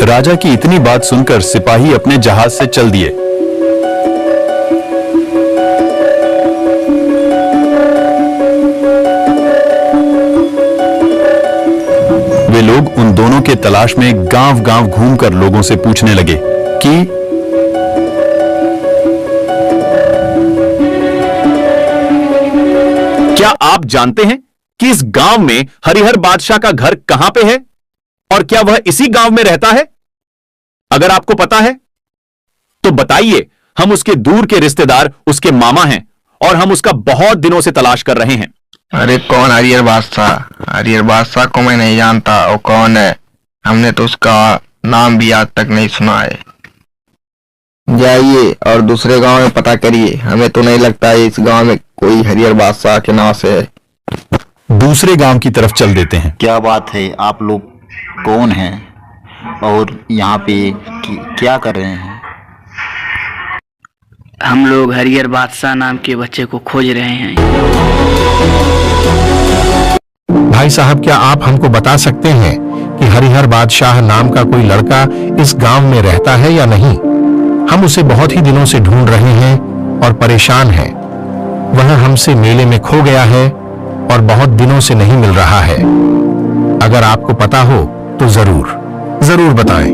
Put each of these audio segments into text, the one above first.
राजा की इतनी बात सुनकर सिपाही अपने जहाज से चल दिए। वे लोग उन दोनों के तलाश में गांव-गांव घूमकर लोगों से पूछने लगे कि क्या आप जानते हैं कि इस गांव में हरिहर बादशाह का घर कहां पे है और क्या वह इसी गांव में रहता है? अगर आपको पता है तो बताइए, हम उसके दूर के रिश्तेदार उसके मामा हैं और हम उसका बहुत दिनों से तलाश कर रहे हैं। अरे कौन हरिहर बादशाह? हरिहर बादशाह को मैं नहीं जानता। वो कौन है? हमने तो उसका नाम भी आज तक नहीं सुना है। जाइए और दूसरे गांव में पता करिए। हमें तो नहीं लगता है इस गांव में कोई हरिहर बादशाह के नाम से है। दूसरे गांव की तरफ चल देते हैं। क्या बात है? आप लोग कौन हैं और यहाँ पे क्या कर रहे हैं? हम लोग हरिहर बादशाह नाम के बच्चे को खोज रहे हैं। भाई साहब, क्या आप हमको बता सकते हैं कि हरिहर बादशाह नाम का कोई लड़का इस गांव में रहता है या नहीं? हम उसे बहुत ही दिनों से ढूंढ रहे हैं और परेशान हैं। वह हमसे मेले में खो गया है और बहुत दिनों से नहीं मिल रहा है। अगर आपको पता हो तो जरूर बताएं।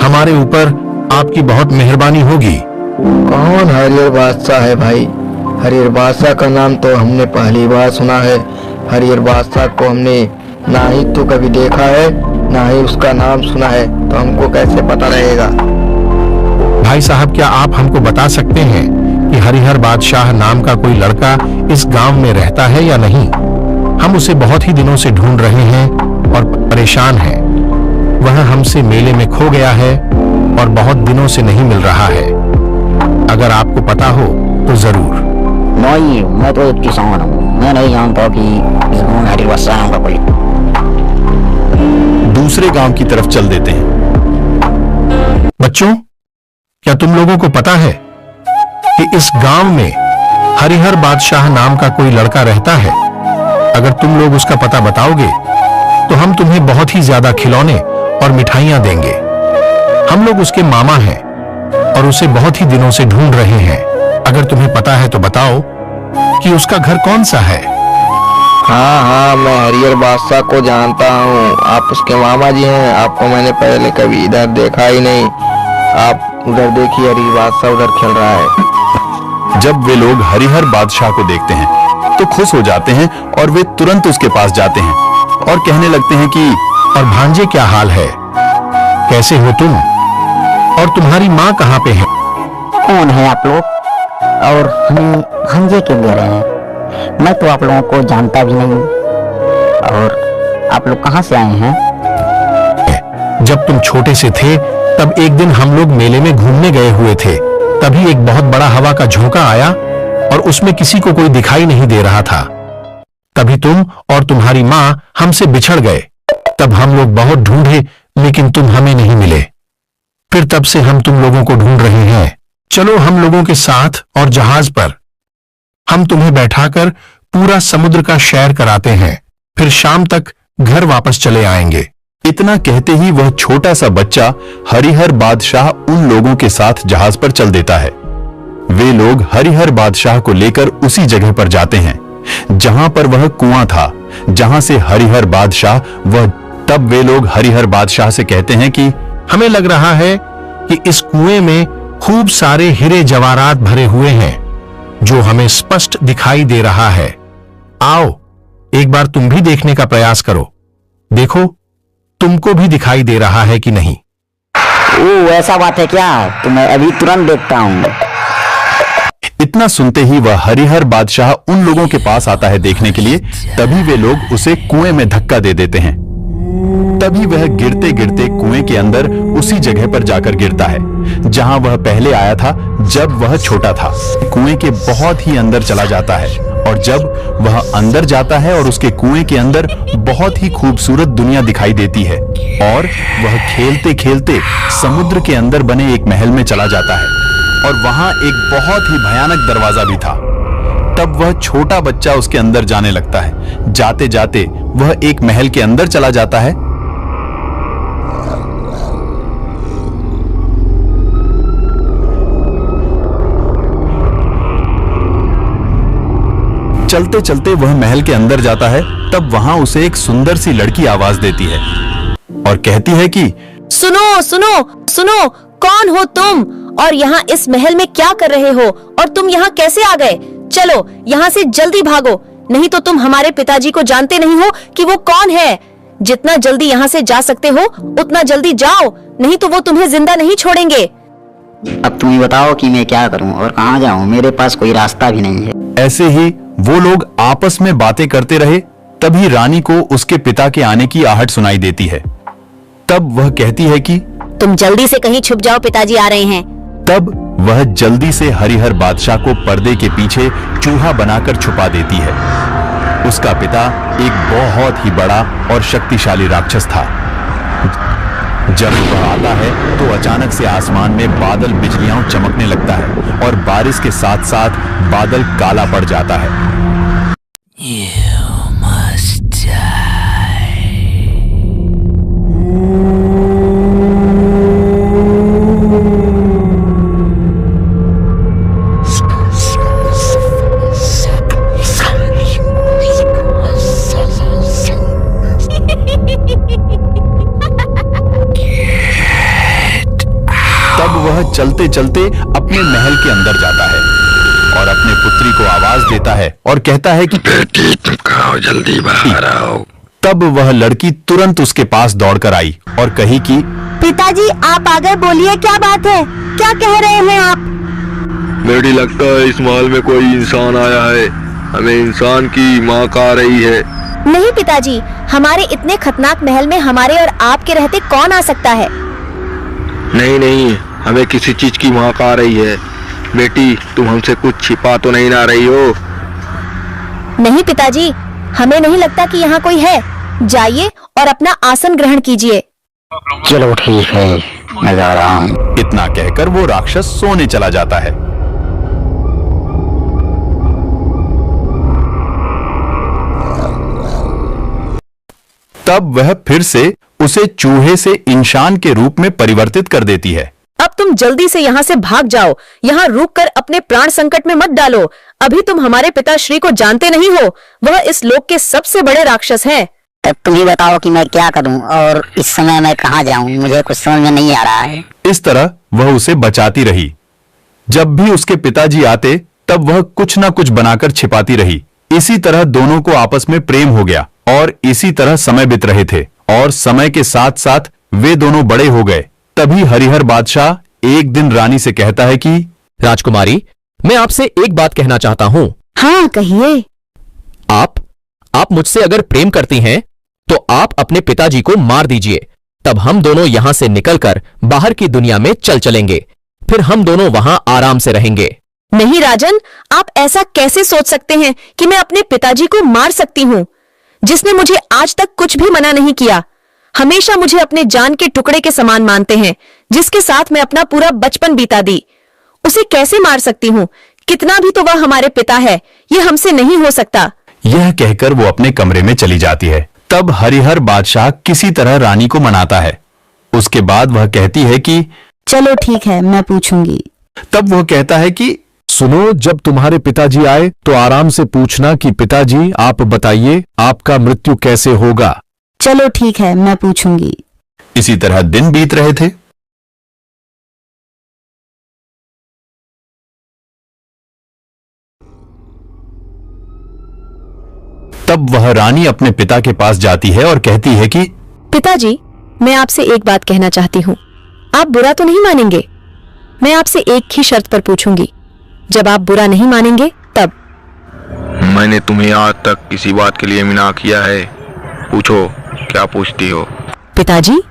हमारे ऊपर आपकी बहुत मेहरबानी होगी। कौन हरिहर बादशाह है भाई? हरिहर बादशाह का नाम तो हमने पहली बार सुना है। हरिहर बादशाह को हमने ना ही तो कभी देखा है, ना ही उसका नाम सुना है, तो हमको कैसे पता रहेगा? भाई साहब, क्या आप हमको बता सकते हैं कि हरिहर बादशाह नाम का कोई लड़का इस गांव में रहता है या नहीं? हम उसे बहुत ही दिनों से ढूंढ रहे हैं और परेशान हैं। वह हमसे मेले में खो गया है और बहुत दिनों से नहीं मिल रहा है। अगर आपको पता हो तो जरूर। नहीं, मैं तो एक किसान हूँ। मैं नहीं जानता कि इस गाँव में हरिहर बादशाह नाम का कोई। दूसरे गांव की तरफ चल देते हैं। बच्चों, क्या तुम लोगों को पता है कि इस गांव में हरिहर बादशाह नाम का कोई लड़का रहता है? अगर तुम लोग उसका पता बताओगे तो हम तुम्हें बहुत ही ज्यादा खिलौने और मिठाइयां देंगे। हम लोग उसके मामा हैं और उसे बहुत ही दिनों से ढूंढ रहे हैं। अगर तुम्हें पता है तो बताओ कि उसका घर कौन सा है? हाँ, मैं हरिहर बादशाह को जानता हूँ। आप उसके मामा जी हैं। आपको मैंने पहले कभी इधर देखा ही नहीं। आप उधर देखिए, हरिहर बादशाह उधर खेल रहा है। जब वे लोग हरिहर बादशाह को देखते हैं तो खुश हो जाते हैं और वे तुरंत उसके पास जाते हैं और कहने लगते हैं कि और भांजे, क्या हाल है? कैसे हो तुम? और तुम्हारी माँ कहाँ पे है? कौन है आप लोग और हमें भांजे क्यों दे रहे हैं? मैं तो आप लोगों को जानता भी नहीं। और आप लोग कहाँ से आए हैं? जब तुम छोटे से थे तब एक दिन हम लोग मेले में घूमने गए हुए थे। तभी एक बहुत बड़ा हवा का झोंका आया और उसमें किसी को कोई दिखाई नहीं दे रहा था। तभी तुम और तुम्हारी माँ हमसे बिछड़ गए। तब हम लोग बहुत ढूंढे लेकिन तुम हमें नहीं मिले। फिर तब से हम तुम लोगों को ढूंढ रहे हैं। चलो हम लोगों के साथ और जहाज पर। हम तुम्हें बैठाकर पूरा समुद्र का सैर कराते हैं। फिर शाम तक घर वापस चले आएंगे। इतना कहते ही वह छोटा सा बच्चा हरिहर बादशाह उन लोगों के साथ जहाज पर चल देता है। वे लोग हरिहर बादशाह को लेकर उसी जगह पर जाते हैं जहां पर वह कुआं था, जहां से हरिहर बादशाह वह। तब वे लोग हरिहर बादशाह से कहते हैं कि हमें लग रहा है कि इस कुएं में खूब सारे हीरे जवाहरात भरे हुए हैं, जो हमें स्पष्ट दिखाई दे रहा है। आओ, एक बार तुम भी देखने का प्रयास करो। देखो, तुमको भी दिखाई दे रहा है कि नहीं? ओह, ऐसा बात है क्या? तो मैं अभी तुरंत देखता हूँ। इतना सुनते ही वह हरिहर बादशाह उन लोगों के पास आता है देखने के लिए। तभी वे लोग उसे कुएं में धक्का दे देते हैं। तभी वह गिरते गिरते कुएं के अंदर उसी जगह पर जाकर गिरता है जहां वह पहले आया था जब वह छोटा था। कुएं के बहुत ही अंदर चला जाता है और जब वह अंदर जाता है और उसके कुएं के अंदर बहुत ही खूबसूरत दुनिया दिखाई देती है और वह खेलते खेलते समुद्र के अंदर बने एक महल में चला जाता है और वहां एक बहुत ही भयानक दरवाजा भी था। तब वह छोटा बच्चा उसके अंदर जाने लगता है। जाते जाते वह एक महल के अंदर चला जाता है चलते चलते वह महल के अंदर जाता है। तब वहां उसे एक सुंदर सी लड़की आवाज देती है और कहती है कि सुनो सुनो सुनो, कौन हो तुम और यहाँ इस महल में क्या कर रहे हो और तुम यहाँ कैसे आ गए? चलो यहाँ से जल्दी भागो, नहीं तो तुम हमारे पिताजी को जानते नहीं हो कि वो कौन है। जितना जल्दी यहाँ से जा सकते हो उतना जल्दी जाओ, नहीं तो वो तुम्हें जिंदा नहीं छोड़ेंगे। अब तुम ही बताओ कि मैं क्या करूं और कहां जाऊं, मेरे पास कोई रास्ता भी नहीं है। ऐसे ही वो लोग आपस में बातें करते रहे। तभी रानी को उसके पिता के आने की आहट सुनाई देती है। तब वह कहती है कि तुम जल्दी से कहीं छुप जाओ, पिताजी आ रहे हैं। तब वह जल्दी से हरिहर बादशाह को पर्दे के पीछे चूहा बनाकर छुपा देती है। उसका पिता एक बहुत ही बड़ा और शक्तिशाली राक्षस था। जब वह आता है तो अचानक से आसमान में बादल बिजलियां चमकने लगता है और बारिश के साथ साथ बादल काला पड़ जाता है। तब वह चलते चलते अपने महल के अंदर जाता है और अपने पुत्री को आवाज देता है और कहता है कि बेटी तुम कहाँ हो, जल्दी बाहर आओ। तब वह लड़की तुरंत उसके पास दौड़कर आई और कही कि पिताजी आप आ गए, बोलिए क्या बात है, क्या कह रहे हैं आप? बेटी लगता है इस महल में कोई इंसान आया है, हमें इंसान की माँ आ रही है। नहीं पिताजी, हमारे इतने खतरनाक महल में हमारे और आपके रहते कौन आ सकता है? नहीं नहीं, हमें किसी चीज की माँ आ रही है। बेटी तुम हमसे कुछ छिपा तो नहीं ना रही हो? नहीं पिताजी, हमें नहीं लगता कि यहाँ कोई है। जाइए और अपना आसन ग्रहण कीजिए। चलो ठीक है, मैं जा रहा हूँ। इतना कहकर वो राक्षस सोने चला जाता है। तब वह फिर से उसे चूहे से इंसान के रूप में परिवर्तित कर देती है। अब तुम जल्दी से यहाँ से भाग जाओ, यहाँ रुक कर अपने प्राण संकट में मत डालो। अभी तुम हमारे पिताश्री को जानते नहीं हो, वह इस लोक के सबसे बड़े राक्षस हैं। तब तुम ही बताओ कि मैं क्या करूं और इस समय मैं कहां जाऊं, मुझे कुछ समझ में नहीं आ रहा है। इस तरह वह उसे बचाती रही। जब भी उसके पिताजी आते तब वह कुछ न कुछ बनाकर छिपाती रही। इसी तरह दोनों को आपस में प्रेम हो गया और इसी तरह समय बीत रहे थे और समय के साथ साथ वे दोनों बड़े हो गए। तभी हरिहर बादशाह एक दिन रानी से कहता है कि राजकुमारी, मैं आपसे एक बात कहना चाहता हूं। हाँ कहिए। आप मुझसे अगर प्रेम करती हैं तो आप अपने पिताजी को मार दीजिए, तब हम दोनों यहां से निकलकर बाहर की दुनिया में चल चलेंगे, फिर हम दोनों वहां आराम से रहेंगे। नहीं राजन, आप ऐसा कैसे सोच सकते हैं कि मैं अपने पिताजी को मार सकती हूँ, जिसने मुझे आज तक कुछ भी मना नहीं किया, हमेशा मुझे अपने जान के टुकड़े के समान मानते हैं, जिसके साथ मैं अपना पूरा बचपन बीता दी। उसे कैसे मार सकती हूँ? कितना भी तो वह हमारे पिता है, ये हमसे नहीं हो सकता। यह कहकर वो अपने कमरे में चली जाती है। तब हरिहर बादशाह किसी तरह रानी को मनाता है। उसके बाद वह कहती है कि चलो ठीक है, मैं पूछूंगी। तब वह कहता है कि सुनो, जब तुम्हारे पिताजी आए तो आराम से पूछना कि पिताजी आप बताइए आपका मृत्यु कैसे होगा। चलो ठीक है, मैं पूछूंगी। इसी तरह दिन बीत रहे थे। तब वह रानी अपने पिता के पास जाती है और कहती है कि पिताजी, मैं आपसे एक बात कहना चाहती हूँ। आप बुरा तो नहीं मानेंगे? मैं आपसे एक ही शर्त पर पूछूंगी, जब आप बुरा नहीं मानेंगे तब। मैंने तुम्हें आज तक किसी बात के लिए मना किया है? पूछो, क्या पूछती हो? पिताजी,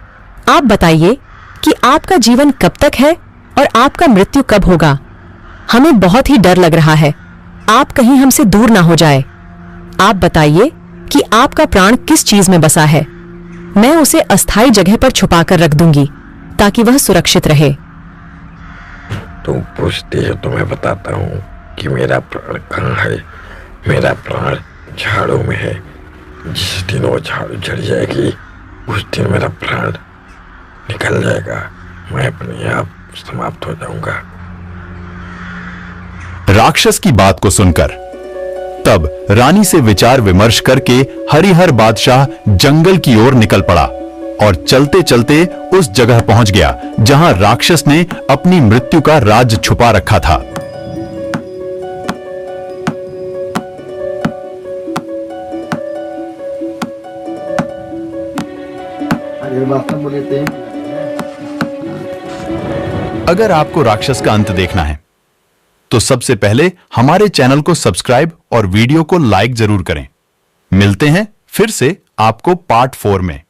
आप बताइए कि आपका जीवन कब तक है और आपका मृत्यु कब होगा? हमें बहुत ही डर लग रहा है, आप कहीं हमसे दूर ना हो जाए। आप बताइए कि आपका प्राण किस चीज में बसा है। मैं उसे अस्थायी जगह पर छुपा कर रख दूंगी ताकि वह सुरक्षित रहे। तुम पूछती हो तो मैं बताता हूँ कि मेरा प्राण कहाँ है। मेरा प्राण झाड़ू में है। जिस दिन वो झाड़ू झड़ जाएगी उस दिन मेरा प्राण निकल जाएगा, मैं अपने आप समाप्त हो जाऊंगा। राक्षस की बात को सुनकर तब रानी से विचार विमर्श करके हरिहर बादशाह जंगल की ओर निकल पड़ा और चलते चलते उस जगह पहुंच गया जहां राक्षस ने अपनी मृत्यु का राज छुपा रखा था। अगर आपको राक्षस का अंत देखना है तो सबसे पहले हमारे चैनल को सब्सक्राइब और वीडियो को लाइक जरूर करें। मिलते हैं फिर से आपको पार्ट 4 में।